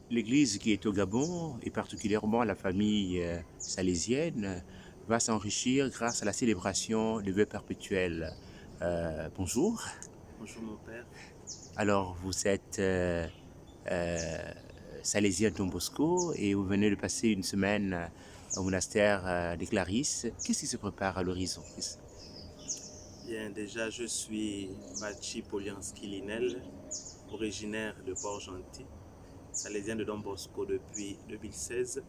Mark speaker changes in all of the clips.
Speaker 1: L'Église qui est au Gabon, et particulièrement la famille salésienne, va s'enrichir grâce à la célébration du vœu perpétuel. Bonjour.
Speaker 2: Bonjour mon père.
Speaker 1: Alors, vous êtes salésien de Don Bosco et vous venez de passer une semaine au monastère des Clarisses. Qu'est-ce qui se prépare à l'horizon?
Speaker 2: Bien, déjà, je suis Bachi Polianski Linel, originaire de Port-Gentil, salésien de Don Bosco depuis 2016.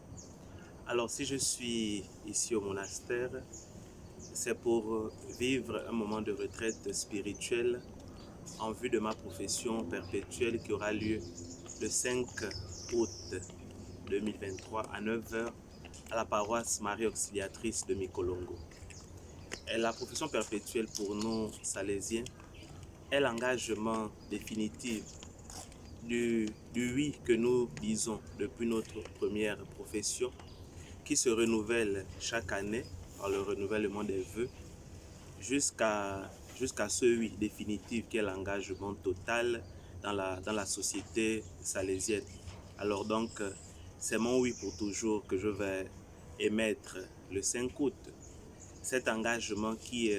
Speaker 2: Alors, si je suis ici au monastère, c'est pour vivre un moment de retraite spirituelle en vue de ma profession perpétuelle qui aura lieu le 5 août 2023 à 9 h à la paroisse Marie Auxiliatrice de Mikolongo. Et la profession perpétuelle pour nous salésiens est l'engagement définitif du oui que nous disons depuis notre première profession, qui se renouvelle chaque année par le renouvellement des vœux, jusqu'à ce oui définitif qui est l'engagement total dans la société salésienne. Alors donc, c'est mon oui pour toujours que je vais émettre le 5 août. Cet engagement qui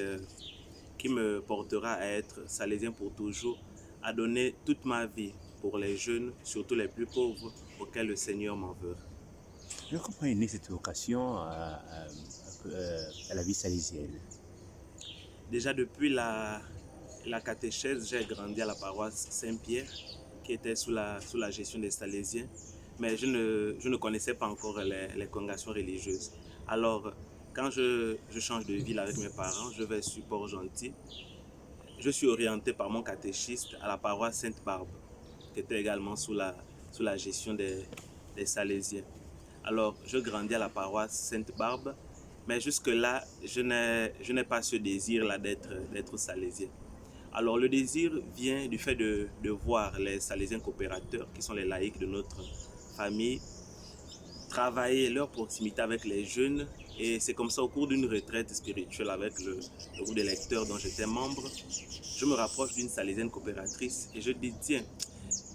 Speaker 2: me portera à être salésien pour toujours, à donner toute ma vie pour les jeunes, surtout les plus pauvres, auxquels le Seigneur m'enverra.
Speaker 1: Comment est née cette vocation à la vie salésienne?
Speaker 2: Déjà depuis la catéchèse, j'ai grandi à la paroisse Saint-Pierre, qui était sous la gestion des Salésiens, mais je ne connaissais pas encore les congrégations religieuses. Alors, quand je change de ville avec mes parents, je vais sur Port-Gentil. Je suis orienté par mon catéchiste à la paroisse Sainte-Barbe, qui était également sous la gestion des Salésiens. Alors, je grandis à la paroisse Sainte-Barbe, mais jusque-là, je n'ai pas ce désir-là d'être salésien. Alors, le désir vient du fait de voir les salésiens coopérateurs, qui sont les laïcs de notre famille, travailler leur proximité avec les jeunes. Et c'est comme ça, au cours d'une retraite spirituelle avec le groupe de lecteurs dont j'étais membre, je me rapproche d'une salésienne coopératrice et je dis, tiens,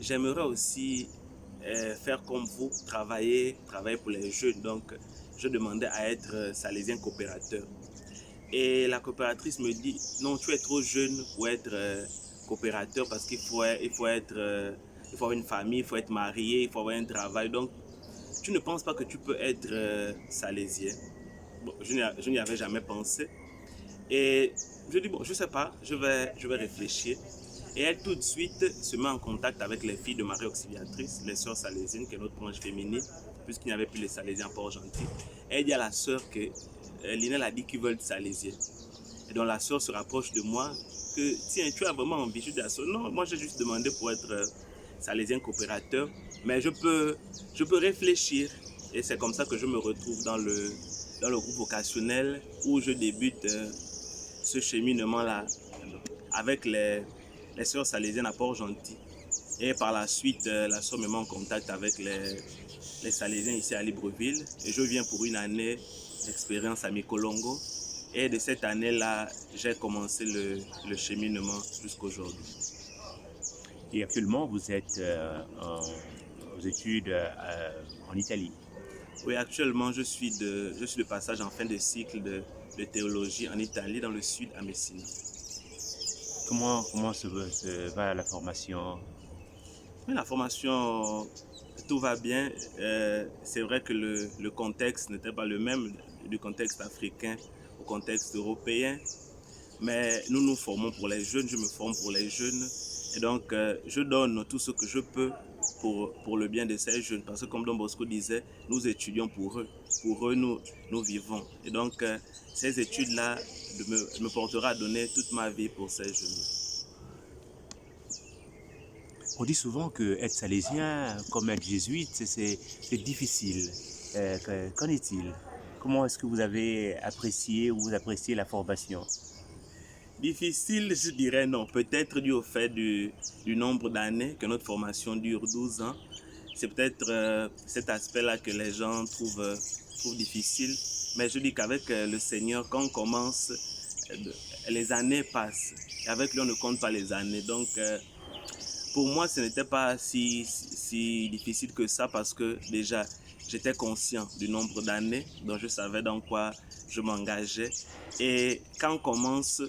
Speaker 2: j'aimerais aussi faire comme vous, travailler pour les jeunes. Donc, je demandais à être salésien coopérateur. Et la coopératrice me dit, non, tu es trop jeune pour être coopérateur parce il faut avoir une famille, il faut être marié, il faut avoir un travail. Donc, tu ne penses pas que tu peux être salésien? Bon, je n'y avais jamais pensé. Et je dis, bon, je ne sais pas, je vais réfléchir. Et elle tout de suite se met en contact avec les filles de Marie Auxiliatrice, les sœurs salésiennes, qui est notre branche féminine, puisqu'il n'y avait plus les salésiens à Port-Gentil. Elle dit à la sœur que Linel a dit qu'ils veulent être salésiens. Et donc la sœur se rapproche de moi, que tiens, tu as vraiment envie? Je dis à la sœur, non, moi j'ai juste demandé pour être salésien coopérateur, mais je peux réfléchir. Et c'est comme ça que je me retrouve dans le groupe vocationnel où je débute ce cheminement-là avec les sœurs salésiennes à Port-Gentil. Et par la suite, la sœur me met en contact avec les salésiens ici à Libreville. Et je viens pour une année d'expérience à Mikolongo. Et de cette année-là, j'ai commencé le cheminement jusqu'aujourd'hui.
Speaker 1: Et actuellement, vous êtes aux études en Italie.
Speaker 2: Oui, actuellement, je suis de passage en fin de cycle de théologie en Italie, dans le sud, à Messine.
Speaker 1: Comment se va la formation?
Speaker 2: Mais la formation, tout va bien. C'est vrai que le contexte n'était pas le même du contexte africain au contexte européen. Mais nous nous formons pour les jeunes, je me forme pour les jeunes. Et donc, je donne tout ce que je peux pour le bien de ces jeunes. Parce que comme Don Bosco disait, nous étudions pour eux. Pour eux, nous vivons. Et donc, ces études-là me portera à donner toute ma vie pour ces jeunes.
Speaker 1: On dit souvent que être salésien, comme être jésuite, c'est difficile. Qu'en est-il? Comment est-ce que vous avez apprécié ou vous appréciez la formation?
Speaker 2: Difficile, je dirais non. Peut-être dû au fait du nombre d'années que notre formation dure, 12 ans. C'est peut-être cet aspect-là que les gens trouvent difficile. Mais je dis qu'avec le Seigneur, quand on commence, les années passent. Et avec lui, on ne compte pas les années. Donc, Pour moi, ce n'était pas si difficile que ça parce que déjà, j'étais conscient du nombre d'années, donc je savais dans quoi je m'engageais. Et quand on commence,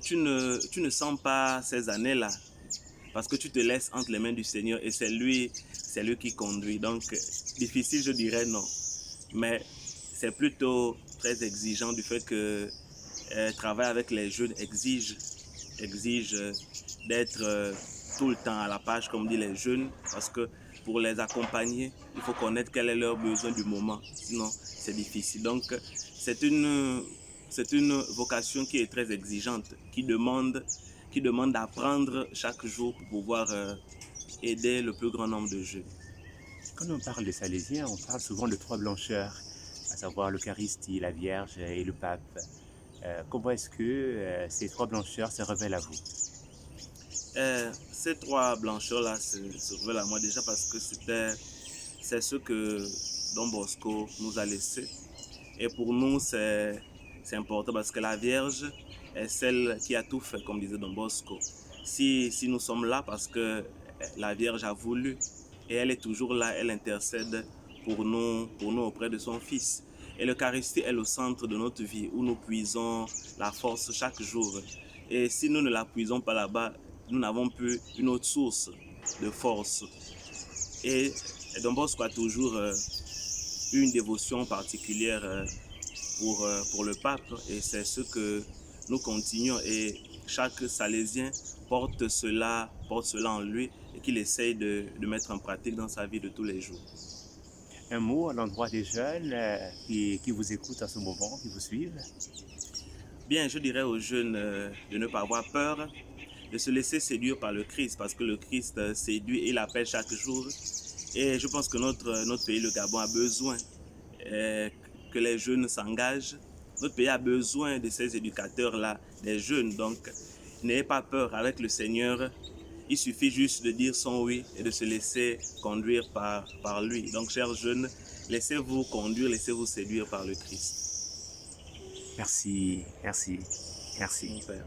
Speaker 2: tu ne sens pas ces années-là parce que tu te laisses entre les mains du Seigneur et c'est lui qui conduit. Donc, difficile, je dirais non. Mais c'est plutôt très exigeant du fait que travailler avec les jeunes exige d'être tout le temps à la page, comme dit les jeunes, parce que pour les accompagner, il faut connaître quel est leur besoin du moment, sinon c'est difficile. Donc c'est une vocation qui est très exigeante, qui demande d'apprendre chaque jour pour pouvoir aider le plus grand nombre de jeunes.
Speaker 1: Quand on parle des Salésiens, on parle souvent de trois blancheurs, à savoir l'Eucharistie, la Vierge et le Pape. Comment est-ce que ces trois blancheurs se révèlent à vous?
Speaker 2: Ces trois blancheurs-là se révèlent à moi déjà parce que c'est ce que Don Bosco nous a laissé. Et pour nous, c'est important parce que la Vierge est celle qui a tout fait, comme disait Don Bosco. Si nous sommes là parce que la Vierge a voulu et elle est toujours là, elle intercède pour nous auprès de son Fils. Et l'Eucharistie est le centre de notre vie où nous puisons la force chaque jour. Et si nous ne la puisons pas là-bas, nous n'avons plus une autre source de force. Et Don Bosco a toujours une dévotion particulière pour le pape et c'est ce que nous continuons et chaque salésien porte cela en lui et qu'il essaye de mettre en pratique dans sa vie de tous les jours.
Speaker 1: Un mot à l'endroit des jeunes qui vous écoutent en ce moment, qui vous suivent?
Speaker 2: Bien, je dirais aux jeunes de ne pas avoir peur, de se laisser séduire par le Christ parce que le Christ séduit et il appelle chaque jour. Et je pense que notre pays, le Gabon, a besoin que les jeunes s'engagent. Notre pays a besoin de ces éducateurs-là, des jeunes. Donc, n'ayez pas peur avec le Seigneur. Il suffit juste de dire son oui et de se laisser conduire par lui. Donc, chers jeunes, laissez-vous conduire, laissez-vous séduire par le Christ.
Speaker 1: Merci, merci, merci.
Speaker 2: Mon Père.